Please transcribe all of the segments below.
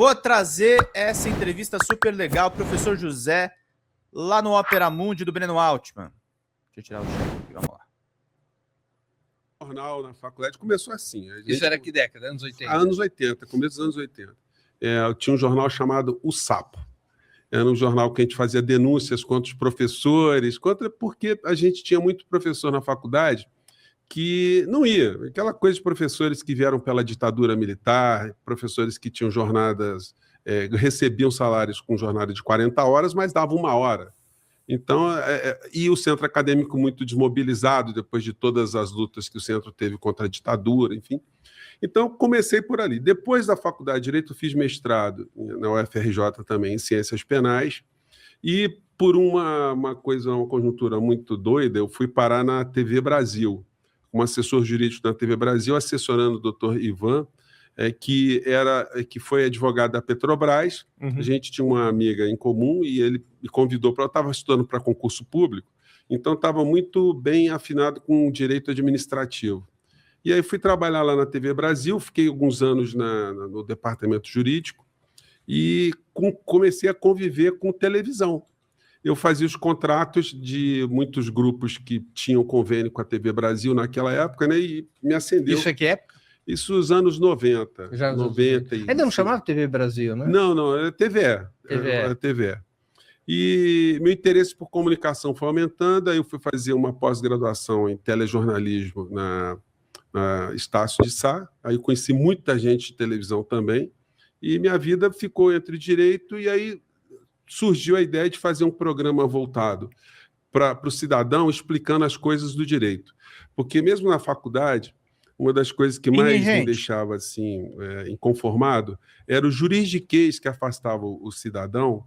Vou trazer essa entrevista super legal, professor José, lá no Opera Mundi do Breno Altman. Deixa eu tirar o chat aqui, vamos lá. O jornal na faculdade começou assim. Isso era que década? Anos 80? Anos 80, começo dos anos 80. Eu tinha um jornal chamado O Sapo. Era um jornal que a gente fazia denúncias contra os professores, porque a gente tinha muito professor na faculdade que não ia. Aquela coisa de professores que vieram pela ditadura militar, professores que tinham jornadas, recebiam salários com jornada de 40 horas, mas davam 1 hora. Então, e o centro acadêmico muito desmobilizado depois de todas as lutas que o centro teve contra a ditadura, enfim. Então, comecei por ali. Depois da faculdade de Direito, fiz mestrado na UFRJ também em Ciências Penais e, por uma conjuntura muito doida, eu fui parar na TV Brasil, como assessor jurídico da TV Brasil, assessorando o doutor Ivan, que foi advogado da Petrobras. A gente tinha uma amiga em comum e ele me convidou para... Eu estava estudando para concurso público, então estava muito bem afinado com o direito administrativo. E aí fui trabalhar lá na TV Brasil, fiquei alguns anos no departamento jurídico e comecei a conviver com televisão. Eu fazia os contratos de muitos grupos que tinham convênio com a TV Brasil naquela época, né? E me acendeu. Isso aqui é? Isso nos anos 90. Já 90 ainda não chamava TV Brasil, né? Não, era TVE. Era TVE. E meu interesse por comunicação foi aumentando, aí eu fui fazer uma pós-graduação em telejornalismo na Estácio de Sá, aí eu conheci muita gente de televisão também, e minha vida ficou entre direito, e aí surgiu a ideia de fazer um programa voltado para o cidadão, explicando as coisas do direito. Porque mesmo na faculdade, uma das coisas que mais me deixava assim, inconformado era o juridiquês que afastava o cidadão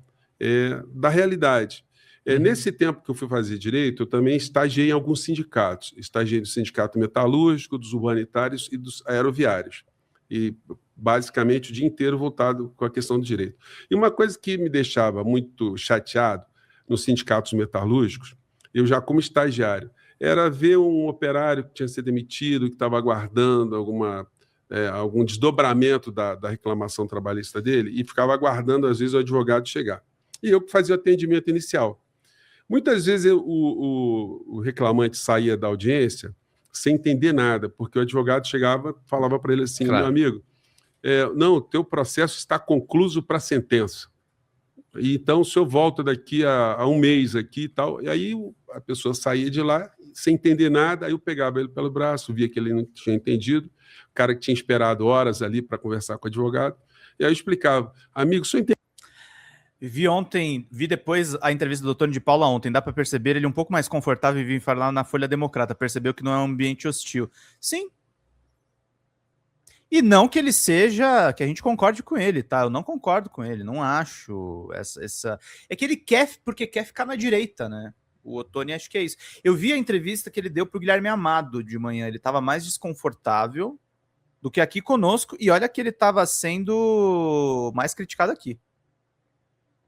da realidade. Nesse tempo que eu fui fazer direito, eu também estagiei em alguns sindicatos. Estagiei no Sindicato Metalúrgico, dos Urbanitários e dos Aeroviários. E, basicamente, o dia inteiro voltado com a questão do direito. E uma coisa que me deixava muito chateado nos sindicatos metalúrgicos, eu já como estagiário, era ver um operário que tinha sido demitido, que estava aguardando algum desdobramento da reclamação trabalhista dele e ficava aguardando, às vezes, o advogado chegar. E eu fazia o atendimento inicial. Muitas vezes o reclamante saía da audiência sem entender nada, porque o advogado chegava e falava para ele assim, claro: meu amigo, não, o teu processo está concluso para sentença. E então o senhor volta daqui a um mês aqui e tal. E aí a pessoa saía de lá sem entender nada, aí eu pegava ele pelo braço, via que ele não tinha entendido, o cara que tinha esperado horas ali para conversar com o advogado, e aí eu explicava, amigo, o senhor entende? Vi depois a entrevista do Tony de Paula ontem, dá para perceber ele um pouco mais confortável e vir falar na Folha Democrata, percebeu que não é um ambiente hostil. Sim. E não que ele seja, que a gente concorde com ele, tá? Eu não concordo com ele, não acho essa... É que ele quer, porque quer ficar na direita, né? O Ottoni acho que é isso. Eu vi a entrevista que ele deu pro Guilherme Amado de manhã, ele estava mais desconfortável do que aqui conosco, e olha que ele estava sendo mais criticado aqui.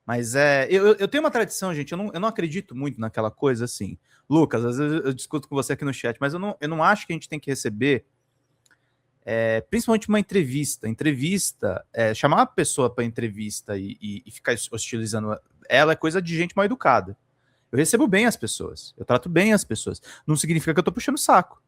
Mas eu tenho uma tradição, gente, eu não acredito muito naquela coisa assim. Lucas, às vezes eu discuto com você aqui no chat, mas eu não acho que a gente tem que receber, principalmente uma entrevista, chamar uma pessoa para entrevista e ficar hostilizando ela é coisa de gente mal educada. Eu recebo bem as pessoas, eu trato bem as pessoas. Não significa que eu tô puxando o saco.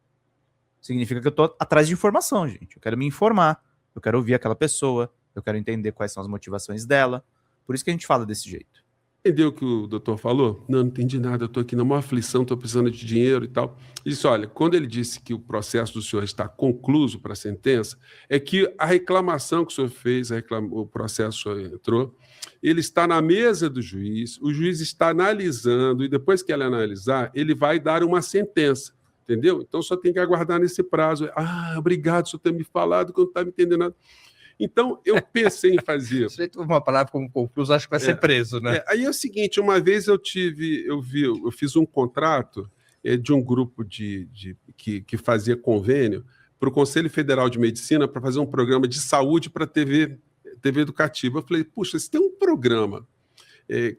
Significa que eu tô atrás de informação, gente. Eu quero me informar, eu quero ouvir aquela pessoa, eu quero entender quais são as motivações dela. Por isso que a gente fala desse jeito. Entendeu o que o doutor falou? Não entendi nada, eu estou aqui na maior aflição, estou precisando de dinheiro e tal. Ele disse, olha, quando ele disse que o processo do senhor está concluso para a sentença, é que a reclamação que o senhor fez, o processo que o senhor entrou, ele está na mesa do juiz, o juiz está analisando, e depois que ele analisar, ele vai dar uma sentença, entendeu? Então, só tem que aguardar nesse prazo. Obrigado, o senhor ter me falado, que eu não estava entendendo nada. Então, eu pensei em fazer... Se uma palavra como concluso, acho que vai ser preso, né? Aí é o seguinte, uma vez eu fiz um contrato de um grupo que fazia convênio para o Conselho Federal de Medicina para fazer um programa de saúde para TV educativa. Eu falei, puxa, se tem um programa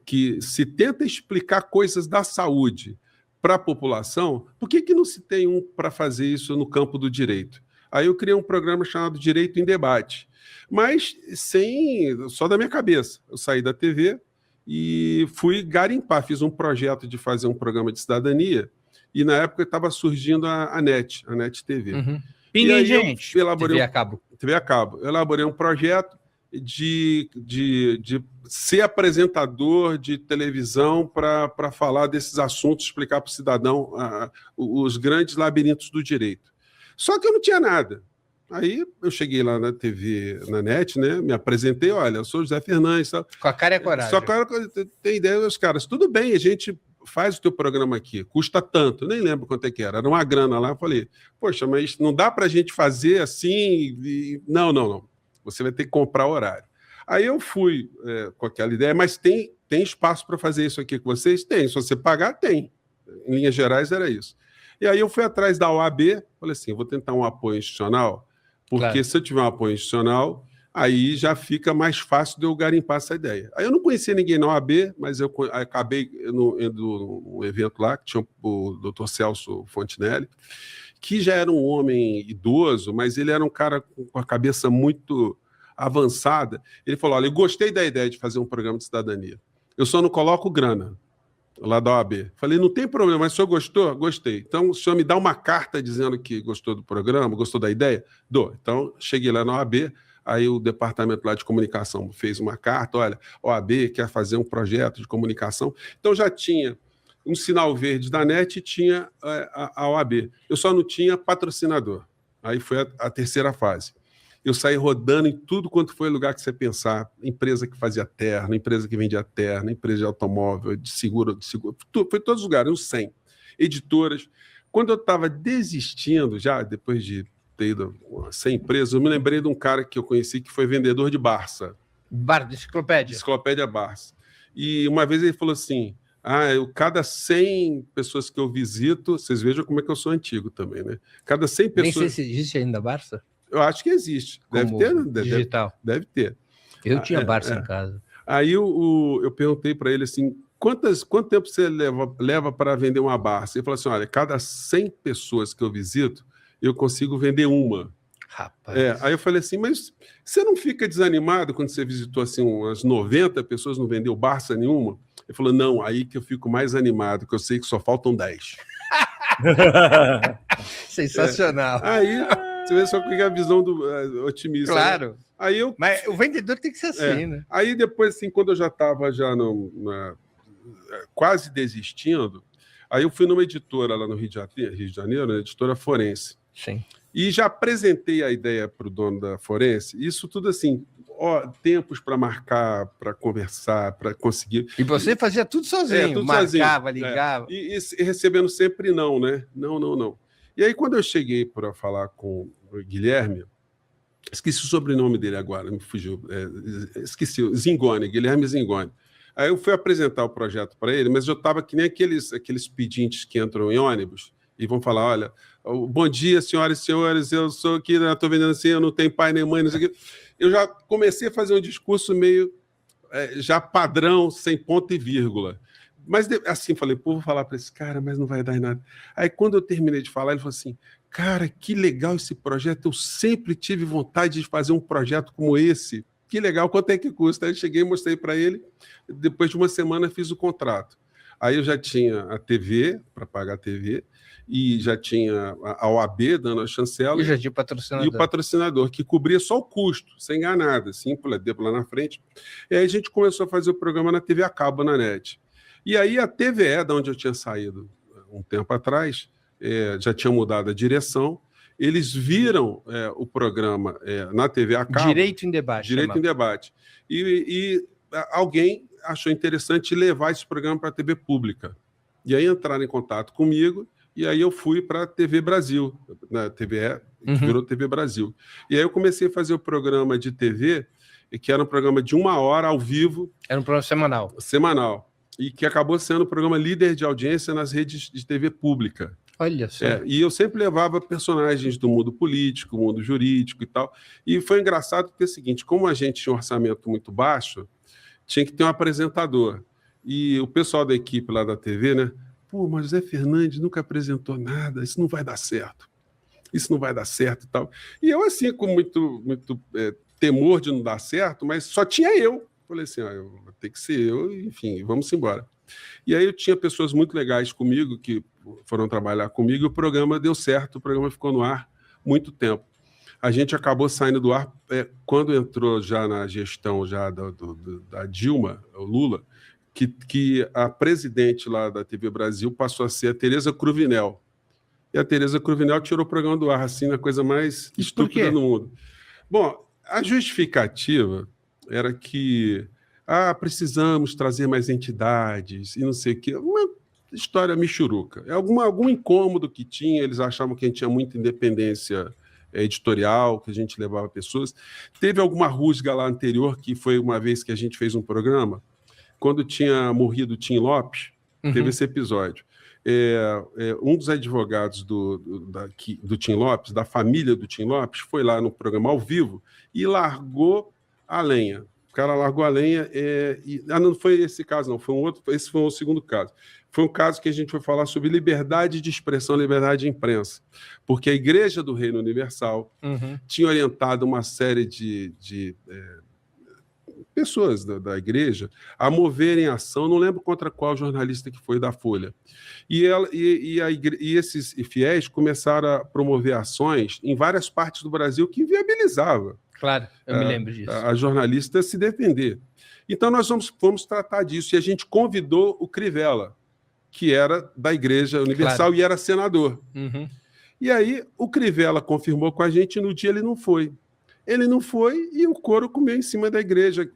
que se tenta explicar coisas da saúde para a população, por que não se tem um para fazer isso no campo do direito? Aí eu criei um programa chamado Direito em Debate, mas só da minha cabeça. Eu saí da TV e fui garimpar, fiz um projeto de fazer um programa de cidadania, e na época estava surgindo a NET TV. E aí, gente, TV a cabo. TV a cabo. Eu elaborei um projeto de ser apresentador de televisão para falar desses assuntos, explicar para o cidadão os grandes labirintos do direito. Só que eu não tinha nada. Aí eu cheguei lá na TV, na NET, né? Me apresentei, olha, eu sou José Fernandes. Tal. Com a cara e a coragem. Só que tem ideia dos caras. Tudo bem, a gente faz o teu programa aqui, custa tanto, nem lembro quanto é que era uma grana lá. Eu falei, poxa, mas não dá para a gente fazer assim? Não. Você vai ter que comprar horário. Aí eu fui com aquela ideia, mas tem espaço para fazer isso aqui com vocês? Tem. Se você pagar, tem. Em linhas gerais, era isso. E aí eu fui atrás da OAB, falei assim, vou tentar um apoio institucional, porque se eu tiver um apoio institucional, aí já fica mais fácil de eu garimpar essa ideia. Aí eu não conhecia ninguém na OAB, mas eu acabei indo num evento lá, que tinha o Dr. Celso Fontinelli, que já era um homem idoso, mas ele era um cara com a cabeça muito avançada. Ele falou, olha, eu gostei da ideia de fazer um programa de cidadania. Eu só não coloco grana lá da OAB. Falei, não tem problema, mas o senhor gostou? Gostei. Então, o senhor me dá uma carta dizendo que gostou do programa, gostou da ideia? Dou. Então, cheguei lá na OAB, aí o departamento lá de comunicação fez uma carta, olha, OAB quer fazer um projeto de comunicação. Então, já tinha um sinal verde da NET e tinha a OAB. Eu só não tinha patrocinador. Aí foi a terceira fase. Eu saí rodando em tudo quanto foi lugar que você pensar. Empresa que fazia terno, empresa que vendia terno, empresa de automóvel, de seguro. Foi todos os lugares, uns 100. Editoras. Quando eu estava desistindo, já depois de ter ido a 100 empresas, eu me lembrei de um cara que eu conheci que foi vendedor de Barça. De enciclopédia. Enciclopédia Barça. E uma vez ele falou assim, cada 100 pessoas que eu visito, vocês vejam como é que eu sou antigo também, né? Cada 100 pessoas... Nem sei se existe ainda Barça. Eu acho que existe. Deve ter, né? Digital. Deve ter. Eu tinha Barça em casa. Aí eu perguntei para ele assim, quanto tempo você leva para vender uma Barça? Ele falou assim, olha, cada 100 pessoas que eu visito, eu consigo vender uma. Rapaz. Aí eu falei assim, mas você não fica desanimado quando você visitou assim umas 90 pessoas, não vendeu Barça nenhuma? Ele falou, não, aí que eu fico mais animado, que eu sei que só faltam 10. Sensacional. Aí... Você vê só que é a visão do otimista. Claro. Né? Aí mas o vendedor tem que ser assim, né? Aí depois, assim, quando eu já estava quase desistindo, aí eu fui numa editora lá no Rio de Janeiro, a editora Forense. Sim. E já apresentei a ideia para o dono da Forense. Isso tudo assim, tempos para marcar, para conversar, para conseguir. E você fazia tudo sozinho, tudo marcava, sozinho. ligava. E recebendo sempre não, né? Não. E aí, quando eu cheguei para falar com o Guilherme, esqueci o sobrenome dele agora, me fugiu, esqueci, Zingoni, Guilherme Zingoni. Aí eu fui apresentar o projeto para ele, mas eu estava que nem aqueles pedintes que entram em ônibus e vão falar, olha, bom dia, senhoras e senhores, eu sou aqui, estou vendendo assim, eu não tenho pai nem mãe, não sei o quê. Eu já comecei a fazer um discurso meio já padrão, sem ponto e vírgula. Mas assim, falei, vou falar para esse cara, mas não vai dar em nada. Aí, quando eu terminei de falar, ele falou assim, cara, que legal esse projeto, eu sempre tive vontade de fazer um projeto como esse. Que legal, quanto é que custa? Aí eu cheguei e mostrei para ele, depois de uma semana fiz o contrato. Aí eu já tinha a TV, para pagar a TV, e já tinha a OAB dando a chancela. E já tinha o patrocinador. E o patrocinador, que cobria só o custo, sem ganhar nada, assim, dedo lá na frente. E aí a gente começou a fazer o programa na TV a cabo, na NET. E aí a TVE, de onde eu tinha saído um tempo atrás, já tinha mudado a direção, eles viram o programa na TV a cabo. Direito em Debate. Direito em Debate. E alguém achou interessante levar esse programa para a TV pública. E aí entraram em contato comigo, e aí eu fui para a TV Brasil, na TVE, que virou TV Brasil. E aí eu comecei a fazer o programa de TV, que era um programa de 1 hora ao vivo. Era um programa semanal. Semanal. E que acabou sendo o programa líder de audiência nas redes de TV pública. Olha só. E eu sempre levava personagens do mundo político, mundo jurídico e tal. E foi engraçado porque é o seguinte, como a gente tinha um orçamento muito baixo, tinha que ter um apresentador. E o pessoal da equipe lá da TV, né? Pô, mas José Fernandes nunca apresentou nada, isso não vai dar certo. isso não vai dar certo e tal. E eu, assim, com muito temor de não dar certo, mas só tinha eu. Falei assim, tem que ser eu, enfim, vamos embora. E aí eu tinha pessoas muito legais comigo, que foram trabalhar comigo, e o programa deu certo, o programa ficou no ar muito tempo. A gente acabou saindo do ar quando entrou já na gestão já da Dilma, o Lula, que a presidente lá da TV Brasil passou a ser a Tereza Cruvinel. E a Tereza Cruvinel tirou o programa do ar, assim, na coisa mais estúpida do mundo. Bom, a justificativa era que precisamos trazer mais entidades e não sei o quê. Uma história michuruca. Algum incômodo que tinha, eles achavam que a gente tinha muita independência editorial, que a gente levava pessoas. Teve alguma rusga lá anterior, que foi uma vez que a gente fez um programa, quando tinha morrido o Tim Lopes, teve esse episódio. Um dos advogados do Tim Lopes, da família do Tim Lopes, foi lá no programa ao vivo e largou a lenha. O cara largou a lenha não foi esse caso, não. Foi um outro. Esse foi o segundo caso. Foi um caso que a gente foi falar sobre liberdade de expressão, liberdade de imprensa. Porque a Igreja do Reino Universal tinha orientado uma série de pessoas da igreja a moverem ação, não lembro contra qual jornalista que foi da Folha. E esses fiéis começaram a promover ações em várias partes do Brasil que inviabilizava. Claro, eu me lembro disso. A jornalista se defender. Então, nós fomos tratar disso, e a gente convidou o Crivella, que era da Igreja Universal, e era senador. E aí, o Crivella confirmou com a gente, e no dia ele não foi. Ele não foi e o couro comeu em cima da igreja.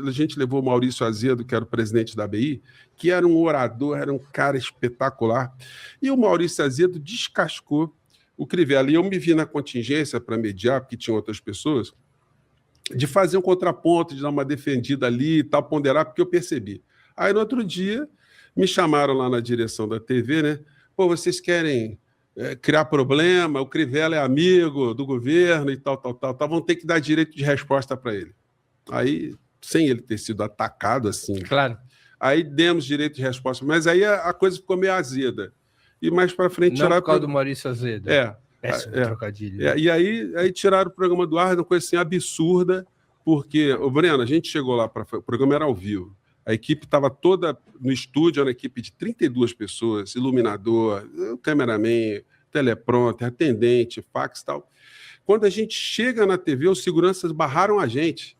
A gente levou o Maurício Azedo, que era o presidente da ABI, que era um orador, era um cara espetacular. E o Maurício Azedo descascou o Crivella. E eu me vi na contingência para mediar, porque tinha outras pessoas, de fazer um contraponto, de dar uma defendida ali e tal, ponderar, porque eu percebi. Aí, no outro dia, me chamaram lá na direção da TV, né? Pô, vocês querem criar problema, o Crivella é amigo do governo e tal, vão ter que dar direito de resposta para ele. Aí, sem ele ter sido atacado assim. Claro. Aí demos direito de resposta, mas aí a coisa ficou meio azeda. E mais para frente... Não por causa do Maurício Azedo. Péssimo trocadilho. E aí tiraram o programa do ar, uma coisa assim absurda, porque, Breno, a gente chegou lá, o programa era ao vivo, a equipe estava toda no estúdio, era uma equipe de 32 pessoas, iluminador, cameraman, teleprompter, atendente, fax e tal. Quando a gente chega na TV, os seguranças barraram a gente.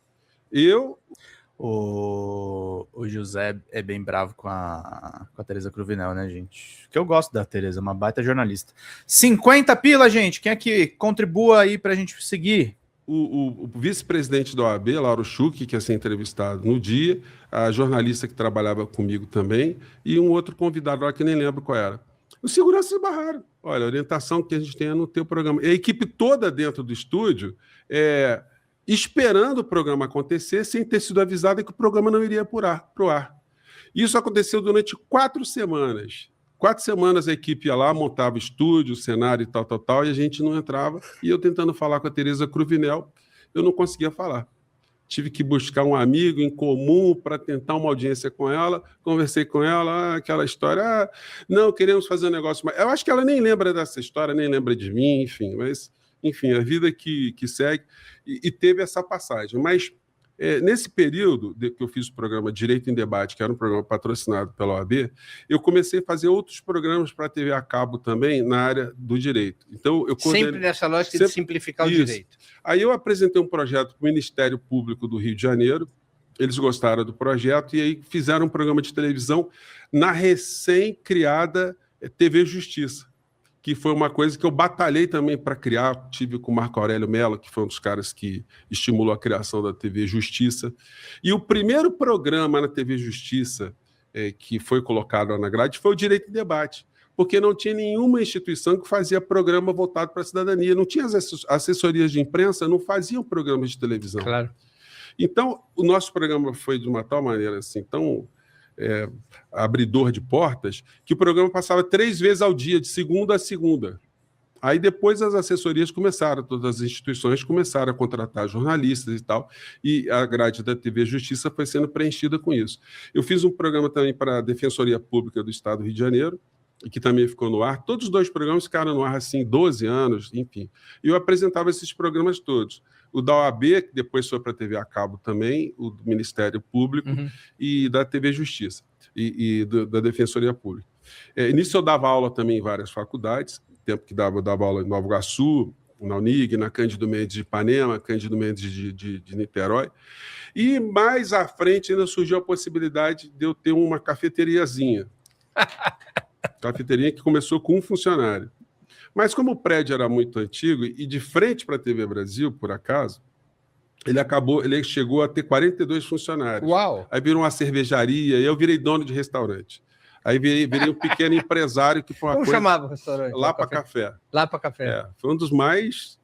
O José é bem bravo com a Tereza Cruvinel, né, gente? Que eu gosto da Tereza, uma baita jornalista. 50 pila, gente! Quem é que contribua aí pra gente seguir? O vice-presidente da OAB, Lauro Schuch, que ia ser entrevistado no dia, a jornalista que trabalhava comigo também, e um outro convidado lá que nem lembro qual era. Os seguranças barraram. Olha, a orientação que a gente tem é no teu programa. E a equipe toda dentro do estúdio, esperando o programa acontecer, sem ter sido avisada que o programa não iria para o ar. Isso aconteceu durante 4 semanas. 4 semanas a equipe ia lá, montava estúdio, cenário e tal, e a gente não entrava. E eu tentando falar com a Tereza Cruvinel, eu não conseguia falar. Tive que buscar um amigo em comum para tentar uma audiência com ela. Conversei com ela, aquela história, não, queremos fazer um negócio mais... Eu acho que ela nem lembra dessa história, nem lembra de mim, enfim. Mas, enfim, a vida que segue. E teve essa passagem. Mas, nesse período que eu fiz o programa Direito em Debate, que era um programa patrocinado pela OAB, eu comecei a fazer outros programas para a TV a cabo também na área do direito. Então, sempre nessa lógica de simplificar o direito. Aí eu apresentei um projeto para o Ministério Público do Rio de Janeiro, eles gostaram do projeto e aí fizeram um programa de televisão na recém-criada TV Justiça, que foi uma coisa que eu batalhei também para criar. Tive com o Marco Aurélio Mello, que foi um dos caras que estimulou a criação da TV Justiça. E o primeiro programa na TV Justiça que foi colocado na grade foi o Direito em Debate, porque não tinha nenhuma instituição que fazia programa voltado para a cidadania. Não tinha as assessorias de imprensa, não faziam programas de televisão. Claro. Então, o nosso programa foi de uma tal maneira assim, tão... abridor de portas, que o programa passava 3 vezes ao dia, de segunda a segunda. Aí depois as assessorias começaram, todas as instituições começaram a contratar jornalistas e tal, e a grade da TV Justiça foi sendo preenchida com isso. Eu fiz um programa também para a Defensoria Pública do Estado do Rio de Janeiro, que também ficou no ar. Todos os 2 programas ficaram no ar assim 12 anos, enfim. E eu apresentava esses programas todos. O da OAB, que depois foi para a TV a cabo também, o do Ministério Público e da TV Justiça da Defensoria Pública. Nisso eu dava aula também em várias faculdades, tempo que eu dava aula em Nova Iguaçu, na Unig, na Cândido Mendes de Ipanema, Cândido Mendes de Niterói. E mais à frente ainda surgiu a possibilidade de eu ter uma cafeteriazinha. Cafeteria que começou com um funcionário. Mas como o prédio era muito antigo e de frente para a TV Brasil, por acaso, ele chegou a ter 42 funcionários. Uau! Aí virou uma cervejaria e eu virei dono de restaurante. Aí virei um pequeno empresário que foi uma Como coisa... chamava o restaurante? Lá para Café. Lá para Café. Foi um dos mais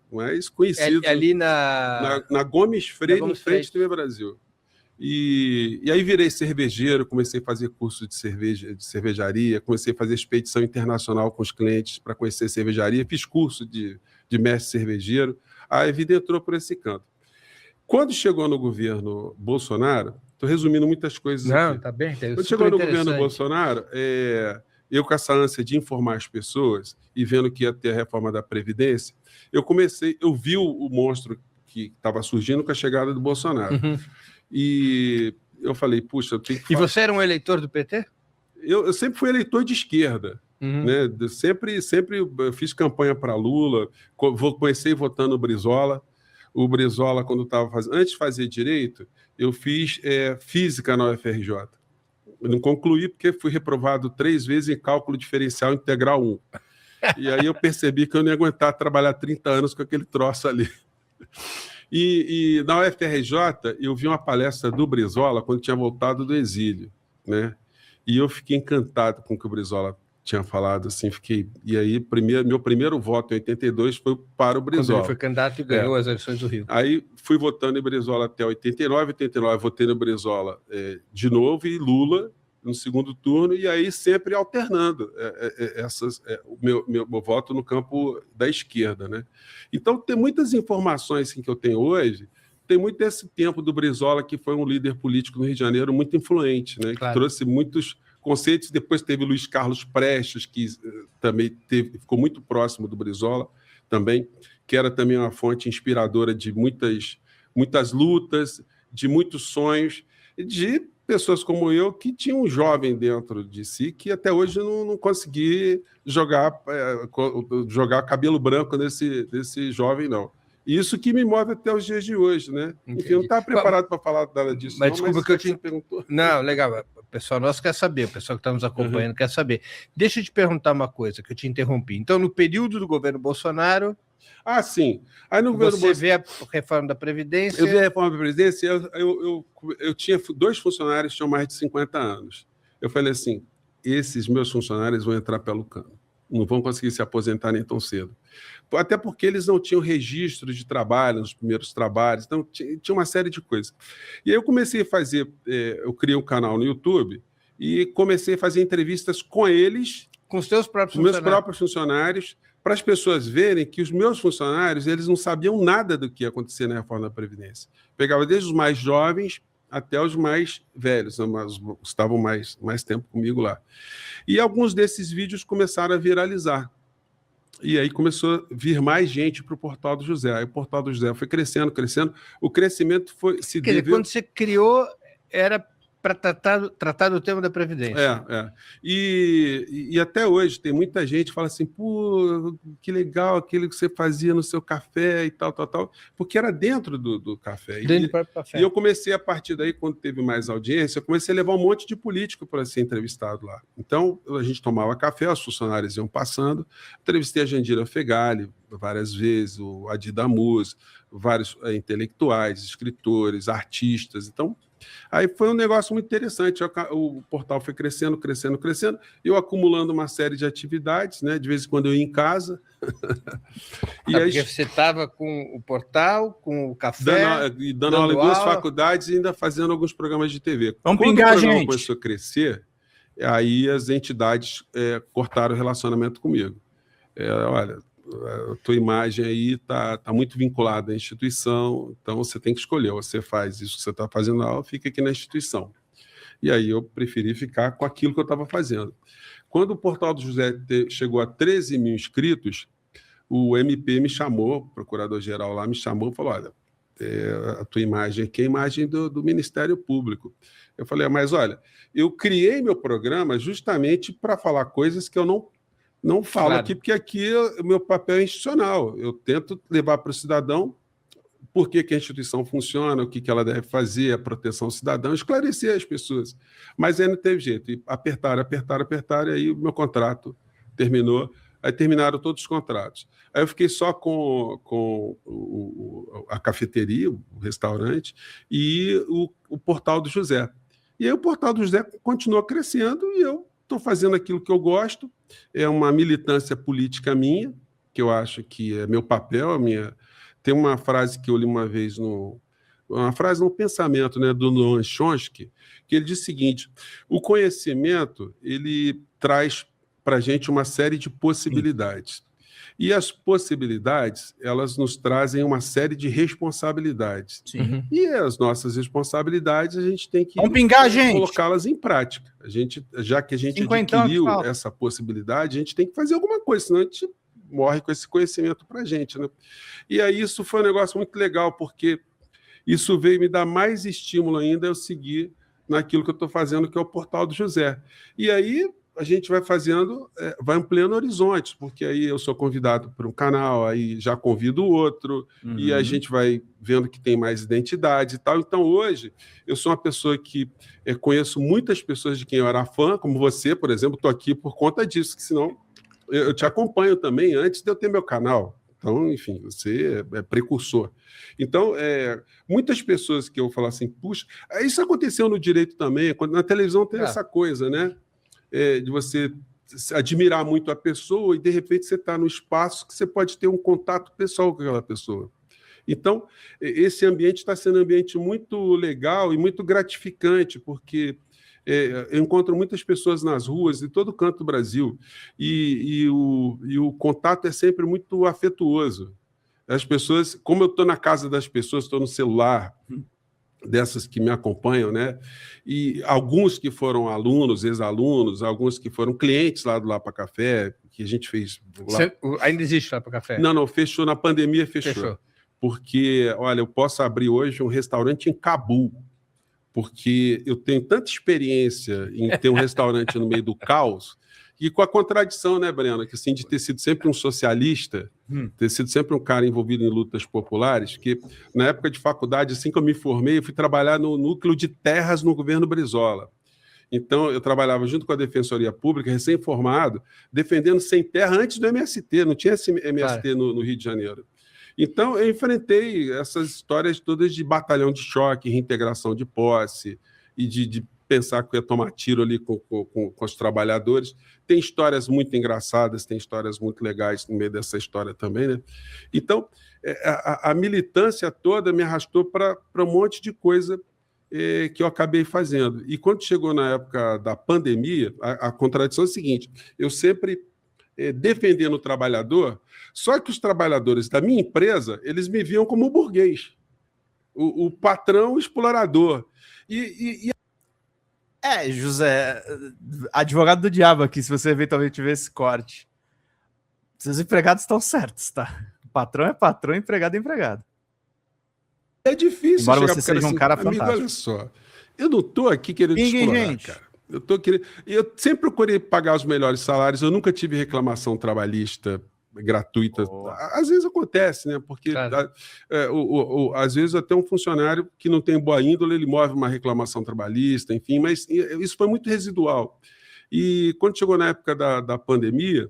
conhecidos. Ali na Gomes Freire, em frente à TV Brasil. E aí virei cervejeiro, comecei a fazer curso de cervejaria, comecei a fazer expedição internacional com os clientes para conhecer cervejaria, fiz curso de mestre cervejeiro, a vida entrou por esse canto. Quando chegou no governo Bolsonaro, estou resumindo muitas coisas aqui. Não, tá bem. Quando chegou no governo Bolsonaro, eu com essa ânsia de informar as pessoas e vendo que ia ter a reforma da Previdência, eu vi o monstro que estava surgindo com a chegada do Bolsonaro. E eu falei, puxa, eu tenho que... E você era um eleitor do PT? Eu sempre fui eleitor de esquerda. Né? Sempre fiz campanha para Lula, comecei votando o Brizola. O Brizola, quando estava fazendo... Antes de fazer direito, eu fiz física na UFRJ. Eu não concluí porque fui reprovado 3 vezes em cálculo diferencial integral 1. E aí eu percebi que eu não ia aguentar trabalhar 30 anos com aquele troço ali. E na UFRJ, eu vi uma palestra do Brizola quando tinha voltado do exílio, né? E eu fiquei encantado com o que o Brizola tinha falado, assim, E aí, meu primeiro voto em 82 foi para o Brizola. Quando ele foi candidato e ganhou as eleições do Rio. Aí fui votando em Brizola até 89, votei no Brizola de novo e Lula no segundo turno, e aí sempre alternando o meu voto no campo da esquerda, né? Então, tem muitas informações assim, que eu tenho hoje, tem muito esse tempo do Brizola, que foi um líder político no Rio de Janeiro muito influente, né? Claro. Que trouxe muitos conceitos. Depois teve Luiz Carlos Prestes, que também ficou muito próximo do Brizola, também, que era também uma fonte inspiradora de muitas lutas, de muitos sonhos, de pessoas como eu que tinham um jovem dentro de si que até hoje não consegui jogar cabelo branco desse jovem, não. Isso que me move até os dias de hoje, né? Entendi. Enfim, eu não estava preparado para falar nada disso. Mas desculpa que eu te perguntou. Não, legal. O pessoal nosso quer saber, o pessoal que está nos acompanhando quer saber. Deixa eu te perguntar uma coisa, que eu te interrompi. Então, no período do governo Bolsonaro... Ah, sim. Aí no você vê a reforma da Previdência... Eu vi a reforma da Previdência, eu tinha 2 funcionários que tinham mais de 50 anos. Eu falei assim, esses meus funcionários vão entrar pelo cano. Não vão conseguir se aposentar nem tão cedo. Até porque eles não tinham registro de trabalho nos primeiros trabalhos, então tinha uma série de coisas. E aí eu comecei a fazer, eu criei um canal no YouTube e comecei a fazer entrevistas com eles, com os teus próprios funcionários. Meus próprios funcionários, para as pessoas verem que os meus funcionários eles não sabiam nada do que ia acontecer na reforma da Previdência. Pegava desde os mais jovens até os mais velhos, estavam mais tempo comigo lá. E alguns desses vídeos começaram a viralizar. E aí começou a vir mais gente para o Portal do José. Aí o Portal do José foi crescendo. O crescimento se Quer dizer, quando você criou, era para tratar do tema da Previdência. E até hoje tem muita gente que fala assim, pô, que legal aquilo que você fazia no seu café e tal, porque era dentro do café. Dentro do próprio café. E eu comecei, a partir daí, quando teve mais audiência, eu comecei a levar um monte de político para ser entrevistado lá. Então, a gente tomava café, os funcionários iam passando, entrevistei a Jandira Fegali várias vezes, o Adi Damuz, vários intelectuais, escritores, artistas. Então, aí foi um negócio muito interessante. O portal foi crescendo, eu acumulando uma série de atividades, né? De vez em quando eu ia em casa. Porque você estava com o portal, com o café... Dando aula em 2 faculdades e ainda fazendo alguns programas de TV. Vamos pingar, gente. Quando o programa começou a crescer, aí as entidades cortaram o relacionamento comigo. Olha, a tua imagem aí está muito vinculada à instituição, então você tem que escolher, você faz isso que você está fazendo na aula, fica aqui na instituição. E aí eu preferi ficar com aquilo que eu estava fazendo. Quando o Portal do José chegou a 13 mil inscritos, o MP me chamou, o procurador-geral lá me chamou e falou, olha, a tua imagem aqui é a imagem do Ministério Público. Eu falei, mas olha, eu criei meu programa justamente para falar coisas que eu não falo aqui, porque aqui o meu papel é institucional. Eu tento levar para o cidadão por que a instituição funciona, o que ela deve fazer, a proteção ao cidadão, esclarecer as pessoas. Mas aí não teve jeito. E apertaram, e aí o meu contrato terminou. Aí terminaram todos os contratos. Aí eu fiquei só com a cafeteria, o restaurante, e o Portal do José. E aí o Portal do José continuou crescendo e eu estou fazendo aquilo que eu gosto. É uma militância política minha, que eu acho que é meu papel, Tem uma frase que eu li uma vez, uma frase no pensamento, né, do Noam Chomsky, que ele diz o seguinte, o conhecimento ele traz para a gente uma série de possibilidades. E as possibilidades, elas nos trazem uma série de responsabilidades. Sim. E as nossas responsabilidades, a gente tem que colocá-las em prática. Já que a gente adquiriu essa possibilidade, a gente tem que fazer alguma coisa, senão a gente morre com esse conhecimento para a gente, né? E aí isso foi um negócio muito legal, porque isso veio me dar mais estímulo ainda eu seguir naquilo que eu estou fazendo, que é o Portal do José. E aí a gente vai fazendo, vai ampliando horizontes, porque aí eu sou convidado para um canal, aí já convido o outro, e a gente vai vendo que tem mais identidade e tal. Então, hoje, eu sou uma pessoa que conheço muitas pessoas de quem eu era fã, como você, por exemplo, estou aqui por conta disso, que senão eu te acompanho também antes de eu ter meu canal. Então, enfim, você é precursor. Então, muitas pessoas que eu falo assim, puxa, isso aconteceu no direito também, quando na televisão tem essa coisa, né? De você admirar muito a pessoa e, de repente, você está no espaço que você pode ter um contato pessoal com aquela pessoa. Então, esse ambiente está sendo um ambiente muito legal e muito gratificante, porque eu encontro muitas pessoas nas ruas de todo canto do Brasil e o contato é sempre muito afetuoso. As pessoas, como eu estou na casa das pessoas, estou no celular, dessas que me acompanham, né? E alguns que foram alunos, ex-alunos, alguns que foram clientes lá do Lapa Café, que a gente fez... Ainda existe Lapa Café? Não, fechou, na pandemia fechou. Porque, olha, eu posso abrir hoje um restaurante em Cabul, porque eu tenho tanta experiência em ter um restaurante no meio do caos, e com a contradição, né, Breno, que assim, de ter sido sempre um socialista, ter sido sempre um cara envolvido em lutas populares, que na época de faculdade, assim que eu me formei, eu fui trabalhar no núcleo de terras no governo Brizola. Então, eu trabalhava junto com a Defensoria Pública, recém-formado, defendendo sem terra antes do MST, não tinha esse MST no Rio de Janeiro. Então, eu enfrentei essas histórias todas de batalhão de choque, reintegração de posse, e de pensar que eu ia tomar tiro ali com os trabalhadores. Tem histórias muito engraçadas, tem histórias muito legais no meio dessa história também, né? Então, a militância toda me arrastou para um monte de coisa que eu acabei fazendo. E quando chegou na época da pandemia, a contradição é a seguinte, eu sempre defendendo o trabalhador, só que os trabalhadores da minha empresa, eles me viam como burguês, o patrão explorador. José, advogado do diabo aqui, se você eventualmente ver esse corte. Seus empregados estão certos, tá? O patrão é patrão, empregado é empregado. É difícil. Embora você seja um cara fantástico. Amigo, olha só, eu não estou aqui querendo te explorar, cara. Eu sempre procurei pagar os melhores salários, eu nunca tive reclamação trabalhista gratuita. Às vezes acontece, né? Porque claro. Às vezes até um funcionário que não tem boa índole, ele move uma reclamação trabalhista, enfim, mas isso foi muito residual. E quando chegou na época da pandemia,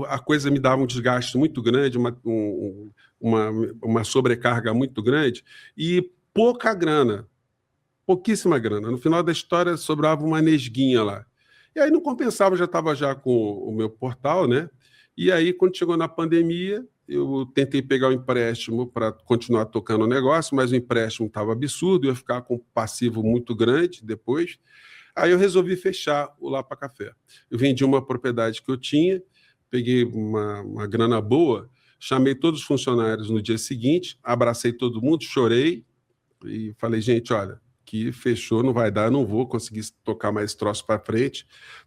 a coisa me dava um desgaste muito grande, uma sobrecarga muito grande e pouca grana, pouquíssima grana. No final da história sobrava uma nesguinha lá. E aí não compensava, já estava já com o meu portal, né? E aí, quando chegou na pandemia, eu tentei pegar o empréstimo para continuar tocando o negócio, mas o empréstimo estava absurdo, eu ia ficar com um passivo muito grande depois. Aí eu resolvi fechar o Lapa Café. Eu vendi uma propriedade que eu tinha, peguei uma grana boa, chamei todos os funcionários no dia seguinte, abracei todo mundo, chorei e falei, gente, olha, que fechou, não vai dar, eu não vou conseguir tocar mais esse troço para frente.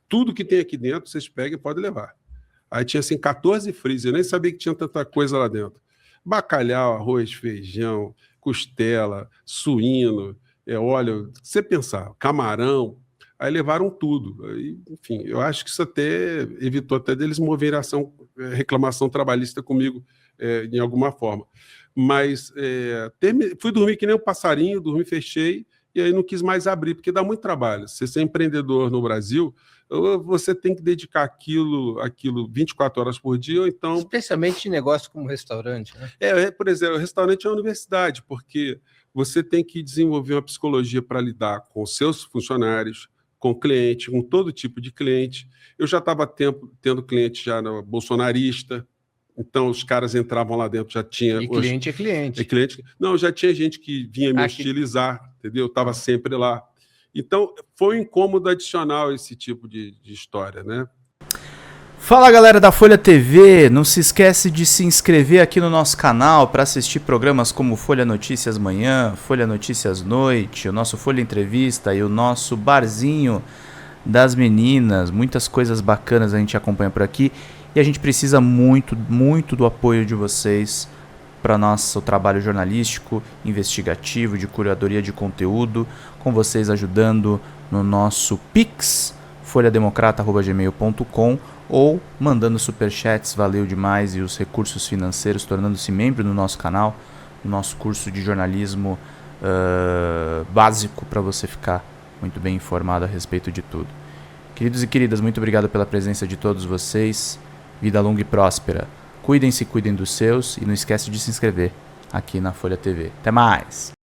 Tudo que tem aqui dentro, vocês pegam e podem levar. Aí tinha assim 14 freezer, eu nem sabia que tinha tanta coisa lá dentro. Bacalhau, arroz, feijão, costela, suíno, óleo, você pensar, camarão, aí levaram tudo. Aí, enfim, eu acho que isso até evitou até deles moverem reclamação trabalhista comigo em alguma forma. Mas fui dormir que nem um passarinho, dormi, fechei, e aí não quis mais abrir, porque dá muito trabalho. Se você é empreendedor no Brasil, você tem que dedicar aquilo 24 horas por dia, ou então... Especialmente em negócio como restaurante, né? Por exemplo, o restaurante é uma universidade, porque você tem que desenvolver uma psicologia para lidar com seus funcionários, com cliente, com todo tipo de cliente. Eu já estava tendo cliente já bolsonarista, então os caras entravam lá dentro, já tinha... E cliente é cliente. Não, já tinha gente que vinha me hostilizar, entendeu? Eu estava sempre lá. Então, foi um incômodo adicional esse tipo de história, né? Fala, galera da Folha TV, não se esquece de se inscrever aqui no nosso canal para assistir programas como Folha Notícias Manhã, Folha Notícias Noite, o nosso Folha Entrevista e o nosso Barzinho das Meninas. Muitas coisas bacanas a gente acompanha por aqui e a gente precisa muito, muito do apoio de vocês para nosso trabalho jornalístico, investigativo, de curadoria de conteúdo, com vocês ajudando no nosso Pix, folhademocrata@gmail.com, ou mandando superchats, valeu demais, e os recursos financeiros, tornando-se membro do nosso canal, no nosso curso de jornalismo básico, para você ficar muito bem informado a respeito de tudo. Queridos e queridas, muito obrigado pela presença de todos vocês, vida longa e próspera. Cuidem-se, cuidem dos seus, e não esquece de se inscrever aqui na Folha TV. Até mais!